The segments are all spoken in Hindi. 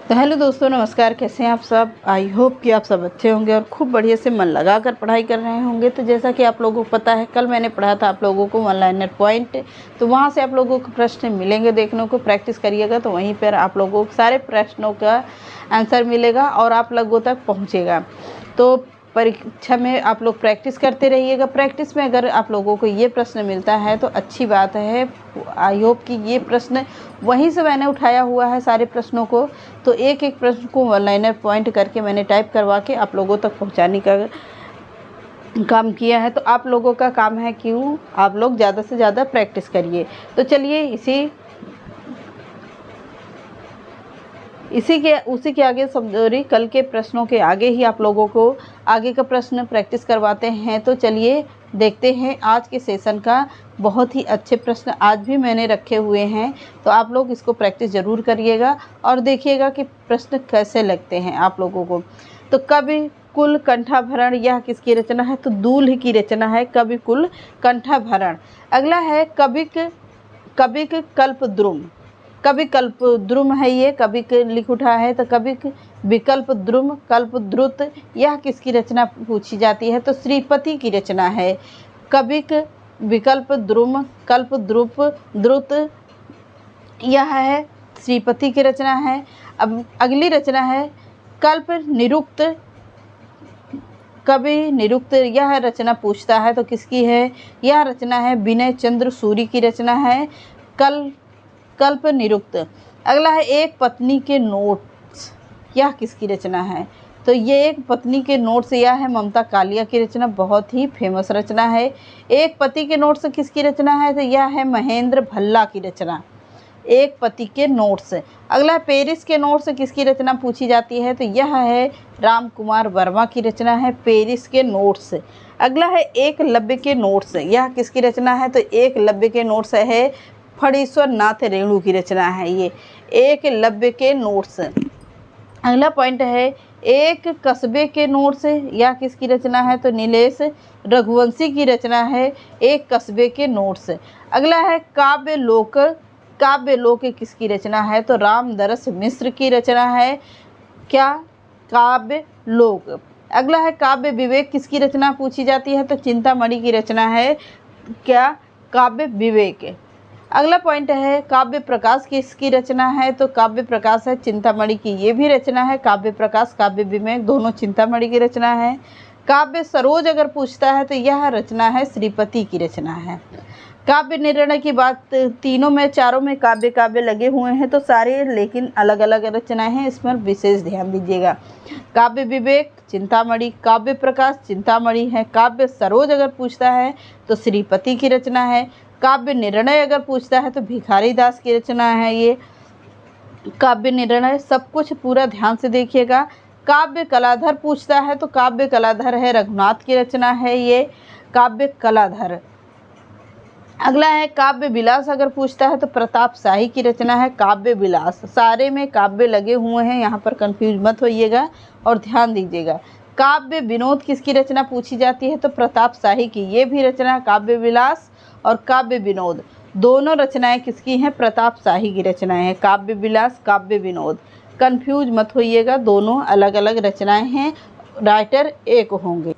तो हेलो दोस्तों, नमस्कार। कैसे हैं आप सब? आई होप कि आप सब अच्छे होंगे और खूब बढ़िया से मन लगाकर पढ़ाई कर रहे होंगे। तो जैसा कि आप लोगों को पता है, कल मैंने पढ़ा था आप लोगों को वन लाइनर पॉइंट। तो वहाँ से आप लोगों को प्रश्न मिलेंगे देखने को, प्रैक्टिस करिएगा तो वहीं पर आप लोगों को सारे प्रश्नों का आंसर मिलेगा और आप लोगों तक पहुँचेगा। तो परीक्षा में आप लोग प्रैक्टिस करते रहिएगा। प्रैक्टिस में अगर आप लोगों को ये प्रश्न मिलता है तो अच्छी बात है। आई होप कि ये प्रश्न वहीं से मैंने उठाया हुआ है सारे प्रश्नों को। तो एक एक प्रश्न को वन लाइनर पॉइंट करके मैंने टाइप करवा के आप लोगों तक पहुंचाने का काम किया है। तो आप लोगों का काम है कि आप लोग ज़्यादा से ज़्यादा प्रैक्टिस करिए। तो चलिए उसी के आगे सॉरी कल के प्रश्नों के आगे ही आप लोगों को आगे का प्रश्न प्रैक्टिस करवाते हैं। तो चलिए देखते हैं आज के सेशन का। बहुत ही अच्छे प्रश्न आज भी मैंने रखे हुए हैं, तो आप लोग इसको प्रैक्टिस ज़रूर करिएगा और देखिएगा कि प्रश्न कैसे लगते हैं आप लोगों को। तो कवि कुल कंठाभरण यह किसकी रचना है? तो दूल्ह की रचना है कवि कुल कंठाभरण। अगला है कविक कल्पद्रुम। कवि कल्पद्रुम है ये, कवि लिख उठा है। तो कवि विकल्प द्रुम कल्पद्रुत यह किसकी रचना पूछी जाती है? तो श्रीपति की रचना है। कविक विकल्प द्रुम कल्पद्रुप द्रुत यह है श्रीपति की रचना है। अब अगली रचना है कल्प निरुक्त। कवि निरुक्त यह रचना पूछता है तो किसकी है? यह रचना है विनय चंद्र सूरी की रचना है कल्प निरुक्त। अगला है एक पत्नी के नोट्स यह किसकी रचना है? तो ये एक पत्नी के नोट्स यह है ममता कालिया की रचना, बहुत ही फेमस रचना है। एक पति के नोट्स किसकी रचना है? तो यह है महेंद्र भल्ला की रचना, एक पति के नोट्स। अगला पेरिस के नोट्स किसकी रचना पूछी जाती है? तो यह है राम कुमार वर्मा की रचना है, पेरिस के नोट्स। अगला है एकलव्य के नोट्स यह किसकी रचना है? तो एकलव्य के नोट्स है फणीश्वर नाथ रेणु की रचना है ये, एकलव्य के नोट्स। अगला पॉइंट है एक कस्बे के नोट्स यह किसकी रचना है? तो नीलेश रघुवंशी की रचना है, एक कस्बे के नोट्स। अगला है काव्य लोक किसकी रचना है? तो रामदरस मिश्र की रचना है क्या? काव्य लोक। अगला है काव्य विवेक किसकी रचना पूछी जाती है? तो चिंतामणि की रचना है क्या? काव्य विवेक। अगला पॉइंट है काव्य प्रकाश किसकी रचना है? तो काव्य प्रकाश है चिंतामणि की, ये भी रचना है। काव्य प्रकाश काव्य विवेक दोनों चिंतामणि की रचना है। काव्य सरोज अगर पूछता है तो यह रचना है श्रीपति की रचना है। काव्य निर्णय की बात तीनों में चारों में काव्य लगे हुए हैं तो सारे लेकिन अलग अलग रचनाएं हैं, इस पर विशेष ध्यान दीजिएगा। काव्य विवेक चिंतामणि, काव्य प्रकाश चिंतामणि है। काव्य सरोज अगर पूछता है तो श्रीपति की रचना है। काव्य निर्णय अगर पूछता है तो भिखारी दास की रचना है ये। काव्य निर्णय सब कुछ पूरा ध्यान से देखिएगा। काव्य कलाधर पूछता है तो काव्य कलाधर है रघुनाथ की रचना है ये, काव्य कलाधर। अगला है काव्य विलास अगर पूछता है तो प्रताप शाही की रचना है काव्य विलास। सारे में काव्य लगे हुए हैं, यहाँ पर कंफ्यूज मत होइएगा और ध्यान दीजिएगा। काव्य विनोद किसकी रचना पूछी जाती है? तो प्रताप शाही की, ये भी रचना काव्य विलास और काव्य विनोद दोनों रचनाएं किसकी हैं? प्रताप शाही की रचनाएं हैं, काव्य विलास काव्य विनोद। कंफ्यूज मत होइएगा, दोनों अलग अलग रचनाएं हैं, राइटर एक होंगे।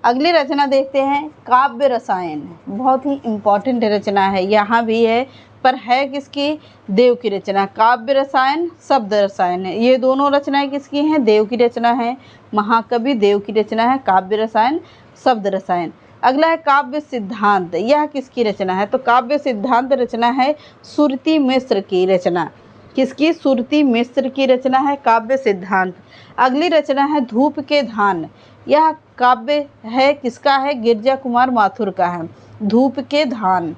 अगली रचना देखते हैं काव्य रसायन, बहुत ही इम्पॉर्टेंट रचना है, यहाँ भी है पर है किसकी? देव की रचना। काव्य रसायन शब्द रसायन है, ये दोनों रचनाएं किसकी हैं? देव की रचना है, महाकवि देव की रचना है काव्य रसायन शब्द रसायन। अगला है काव्य सिद्धांत, यह किसकी रचना है? तो काव्य सिद्धांत रचना है सुरती मिश्र की रचना, किसकी? सुरती मिश्र की रचना है काव्य सिद्धांत। अगली रचना है धूप के धान, यह काव्य है किसका है? गिरजा कुमार माथुर का है। धूप के धान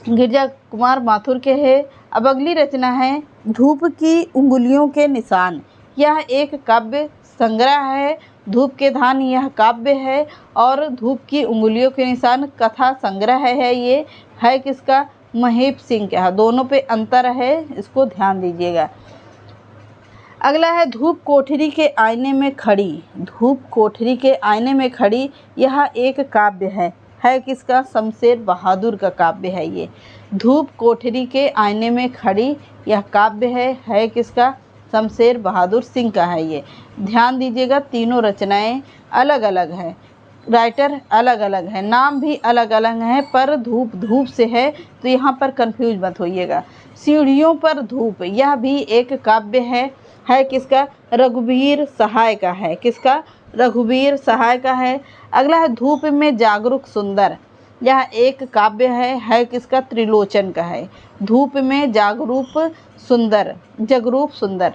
गिरजा कुमार माथुर के है। अब अगली रचना है धूप की उंगलियों के निशान, यह एक काव्य संग्रह है। धूप के धान यह काव्य है और धूप की उंगलियों के निशान कथा संग्रह है, ये है किसका? महेप सिंह का। दोनों पे अंतर है, इसको ध्यान दीजिएगा। अगला है धूप कोठरी के आईने में खड़ी, धूप कोठरी के आईने में खड़ी यह एक काव्य है किसका? शमशेर बहादुर का काव्य है ये। धूप कोठरी के आईने में खड़ी यह काव्य है किसका? शमशेर बहादुर सिंह का है ये। ध्यान दीजिएगा, तीनों रचनाएं अलग अलग हैं, राइटर अलग अलग है, नाम भी अलग अलग हैं, पर धूप धूप से है, तो यहाँ पर कंफ्यूज मत होइएगा। सीढ़ियों पर धूप, यह भी एक काव्य है किसका? रघुवीर सहाय का है। किसका? रघुवीर सहाय का है। अगला है धूप में जागरूक सुंदर, यह एक काव्य है किसका? त्रिलोचन का है। धूप में जागरूक सुंदर।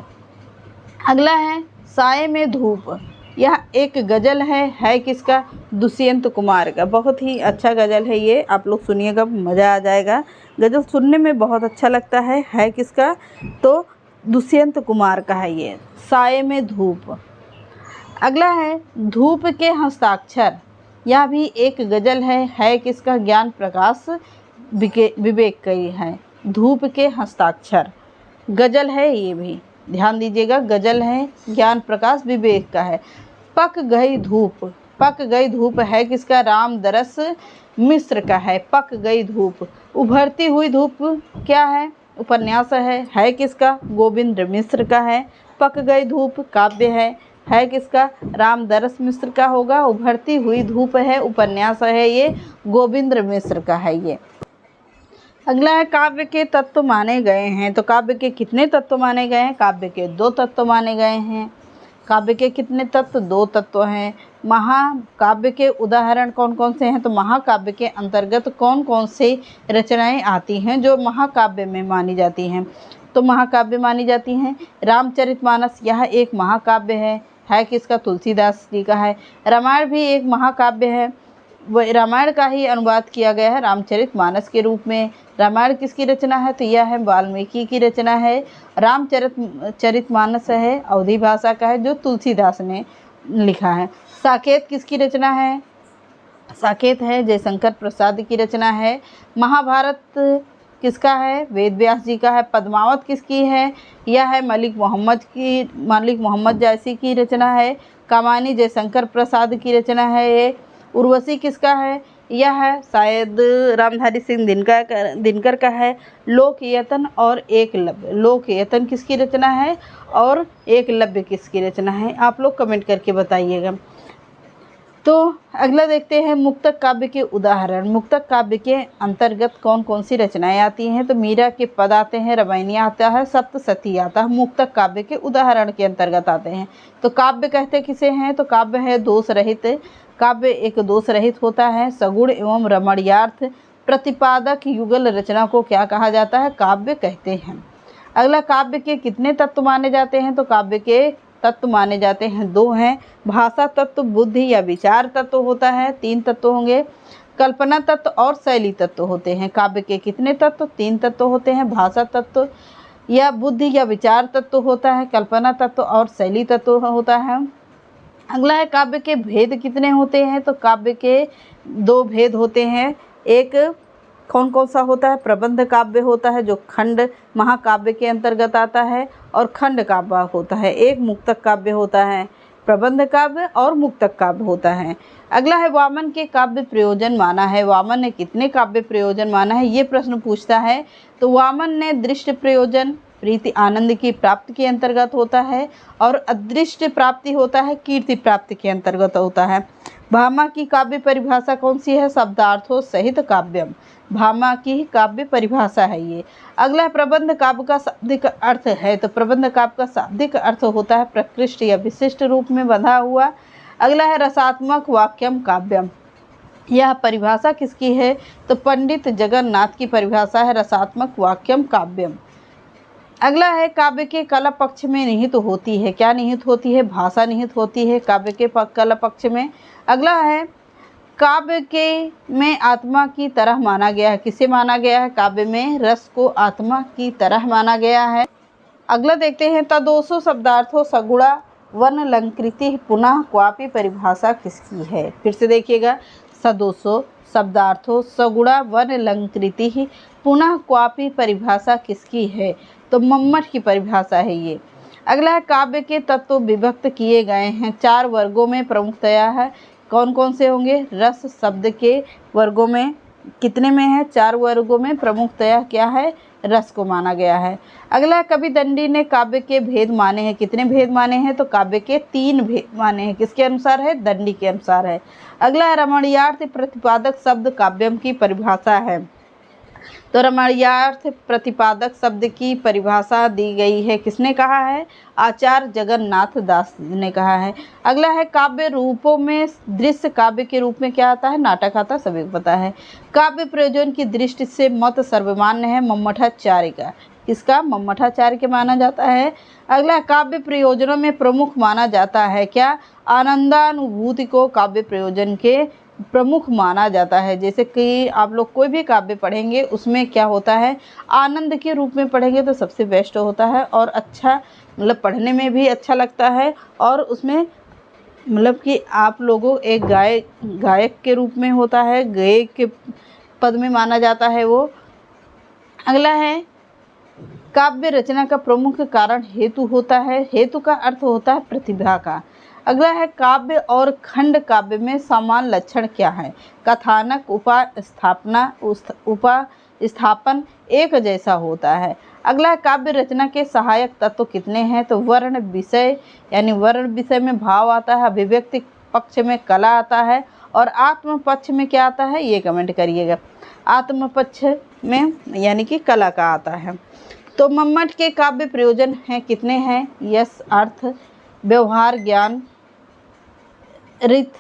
अगला है साये में धूप, यह एक गज़ल है किसका? दुष्यंत कुमार का। बहुत ही अच्छा गज़ल है ये, आप लोग सुनिएगा, मज़ा आ जाएगा। गज़ल सुनने में बहुत अच्छा लगता है किसका? तो दुष्यंत कुमार का है ये, साये में धूप। अगला है धूप के हस्ताक्षर, यह भी एक गज़ल है किसका? ज्ञान प्रकाश विवेक की है। धूप के हस्ताक्षर गज़ल है ये भी, ध्यान दीजिएगा, गज़ल है, ज्ञान प्रकाश विवेक का है। पक गई धूप है किसका? रामदरस मिश्र का है। पक गई धूप। उभरती हुई धूप क्या है? उपन्यास है किसका? गोविंद मिश्र का है। पक गई धूप काव्य है किसका? रामदरस मिश्र का होगा। उभरती हुई धूप है, उपन्यास है ये, गोविंद मिश्र का है ये। अगला है काव्य के तत्व माने गए हैं, तो काव्य के कितने तत्व माने गए हैं? काव्य के 2 तत्व माने गए हैं। काव्य के कितने तत्व? 2 तत्व हैं। महाकाव्य के उदाहरण कौन कौन से हैं? तो महाकाव्य के अंतर्गत कौन कौन से रचनाएं आती हैं जो महाकाव्य में मानी जाती हैं? तो महाकाव्य मानी जाती हैं रामचरितमानस, यह एक महाकाव्य है किसका? तुलसीदास जी का है। रामायण भी एक महाकाव्य है, वह रामायण का ही अनुवाद किया गया है रामचरितमानस के रूप में। रामायण किसकी रचना है? तो यह है वाल्मीकि की रचना है। रामचरितमानस है अवधी भाषा का है, जो तुलसीदास ने लिखा है। साकेत किसकी रचना है? साकेत है जयशंकर प्रसाद की रचना है। महाभारत किसका है? वेद व्यास जी का है। पद्मावत किसकी है? यह है मलिक मोहम्मद जायसी की रचना है। कामानी जयशंकर प्रसाद की रचना है ये। उर्वशी किसका है? यह है शायद रामधारी सिंह दिनकर का है। लोकयतन और एकलव्य, लोकयतन किसकी रचना है और एकलव्य किसकी रचना है? आप लोग कमेंट करके बताइएगा। तो अगला देखते हैं मुक्तक काव्य के उदाहरण। मुक्तक काव्य के अंतर्गत कौन कौन सी रचनाएं आती हैं? तो मीरा के पद आते हैं, रामायणिया आता है, सप्तशती आता है, मुक्तक काव्य के उदाहरण के अंतर्गत आते हैं। तो काव्य कहते किसे हैं? तो काव्य है दोष रहित। काव्य एक दोष रहित होता है। सगुण एवं रमणीयार्थ प्रतिपादक युगल रचना को क्या कहा जाता है? काव्य कहते हैं। अगला काव्य के कितने तत्व माने जाते हैं? तो काव्य के तत्व माने जाते हैं 2 हैं। भाषा तत्व, बुद्धि या विचार तत्व होता है, 3 तत्व होंगे। कल्पना तत्व और शैली तत्व होते हैं। काव्य के कितने तत्व? 3 तत्व होते हैं। भाषा तत्व या बुद्धि या विचार तत्व होता है, कल्पना तत्व और शैली तत्व होता है। अगला है काव्य के भेद कितने होते हैं? तो काव्य के 2 भेद होते हैं। एक कौन कौन सा होता है? प्रबंध काव्य होता है जो खंड महाकाव्य के अंतर्गत आता है, और खंड काव्य होता है। एक मुक्तक काव्य होता है, प्रबंध काव्य और मुक्तक काव्य होता है। अगला है वामन के काव्य प्रयोजन माना है। वामन ने कितने काव्य प्रयोजन माना है, ये प्रश्न पूछता है। तो वामन ने दृष्टि प्रयोजन प्रीति आनंद की प्राप्ति के अंतर्गत होता है, और अदृष्ट प्राप्ति होता है कीर्ति प्राप्ति के अंतर्गत होता है। भामा की काव्य परिभाषा कौन सी है? शब्दार्थों सहित काव्यम, भामा की काव्य परिभाषा है ये। अगला है प्रबंध काव्य का शाब्दिक अर्थ है। तो प्रबंध काव्य का शाब्दिक अर्थ होता है प्रकृष्ट या विशिष्ट रूप में बंधा हुआ। अगला है रसात्मक वाक्यम काव्यम, यह परिभाषा किसकी है? तो पंडित जगन्नाथ की परिभाषा है रसात्मक वाक्यम काव्यम। अगला है काव्य के कला पक्ष में निहित होती है। क्या निहित होती है? भाषा निहित होती है काव्य के कला पक्ष में। अगला है काव्य के में आत्मा की तरह माना गया है। किसे माना गया है? काव्य में रस को आत्मा की तरह माना गया है। अगला देखते हैं तदोषो शब्दार्थो सगुणा वर्णलंकृति पुनः क्वापि परिभाषा किसकी है? फिर से देखिएगा, सदोषो शब्दार्थो सगुणा वर्णलंकृति पुनः क्वापि परिभाषा किसकी है? तो मम्मट की परिभाषा है ये। अगला है काव्य के तत्व विभक्त किए गए हैं 4 वर्गों में प्रमुखतया है। कौन कौन से होंगे? रस शब्द के वर्गों में कितने में है? 4 वर्गों में प्रमुखतया क्या है? रस को माना गया है। अगला, कवि दंडी ने काव्य के भेद माने हैं। कितने भेद माने हैं? तो काव्य के 3 भेद माने हैं। किसके अनुसार है? दंडी के अनुसार है। अगला, रमणीयार्थ प्रतिपादक शब्द काव्यम की परिभाषा है। तो रमणीयार्थ प्रतिपादक शब्द की परिभाषा दी गई है। किसने कहा है? आचार्य जगन्नाथ दास ने कहा है। अगला है, काव्य रूपों में दृश्य काव्य के रूप में क्या आता है? नाटक आता है, सभी को पता है। काव्य प्रयोजन की दृष्टि से मत सर्वमान्य है मम्मठाचार्य का। किसका? मम्मठाचार्य के माना जाता है। अगला, काव्य प्रयोजनों में प्रमुख माना जाता है क्या? आनंदानुभूति को काव्य प्रयोजन के प्रमुख माना जाता है। जैसे कि आप लोग कोई भी काव्य पढ़ेंगे उसमें क्या होता है? आनंद के रूप में पढ़ेंगे तो सबसे बेस्ट होता है और अच्छा, मतलब पढ़ने में भी अच्छा लगता है और उसमें मतलब कि आप लोगों एक गायक के रूप में होता है, गायक के पद में माना जाता है वो। अगला है, काव्य रचना का प्रमुख कारण हेतु होता है। हेतु का अर्थ होता है प्रतिभा का। अगला है, काव्य और खंड काव्य में समान लक्षण क्या है? कथानक, उपस्थापन एक जैसा होता है। अगला, काव्य रचना के सहायक तत्व कितने हैं? तो वर्ण विषय, यानी वर्ण विषय में भाव आता है, अभिव्यक्ति पक्ष में कला आता है और आत्म पक्ष में क्या आता है? ये कमेंट करिएगा। आत्म पक्ष में यानी कि कला का आता है। तो मम्मट के काव्य प्रयोजन हैं कितने हैं? यश, अर्थ, व्यवहार, ज्ञान, रित,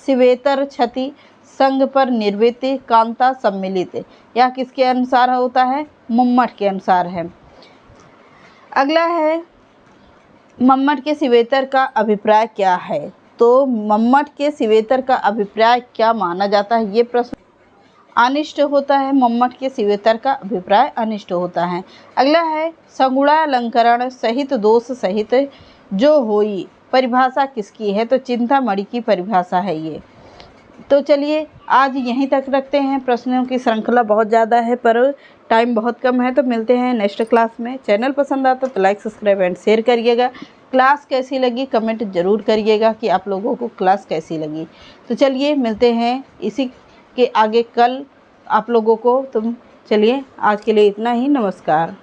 शिवेतर, क्षति, संग पर निर्वृत्ति, कांता, सम्मिलित। यह किसके अनुसार होता है? मम्मट के अनुसार है। अगला है, मम्मट के शिवेतर का अभिप्राय क्या है? तो मम्मट के शिवेतर का अभिप्राय क्या माना जाता है? ये प्रश्न अनिष्ट होता है। मम्मट के शिवेतर का अभिप्राय अनिष्ट होता है। अगला है, सगुणालंकरण सहित दोष सहित जो होई, परिभाषा किसकी है? तो चिंतामणि की परिभाषा है ये। तो चलिए आज यहीं तक रखते हैं। प्रश्नों की श्रृंखला बहुत ज़्यादा है पर टाइम बहुत कम है, तो मिलते हैं नेक्स्ट क्लास में। चैनल पसंद आता तो लाइक, सब्सक्राइब एंड शेयर करिएगा। क्लास कैसी लगी कमेंट ज़रूर करिएगा कि आप लोगों को क्लास कैसी लगी। तो चलिए मिलते हैं इसी के आगे कल आप लोगों को। तो चलिए आज के लिए इतना ही। नमस्कार।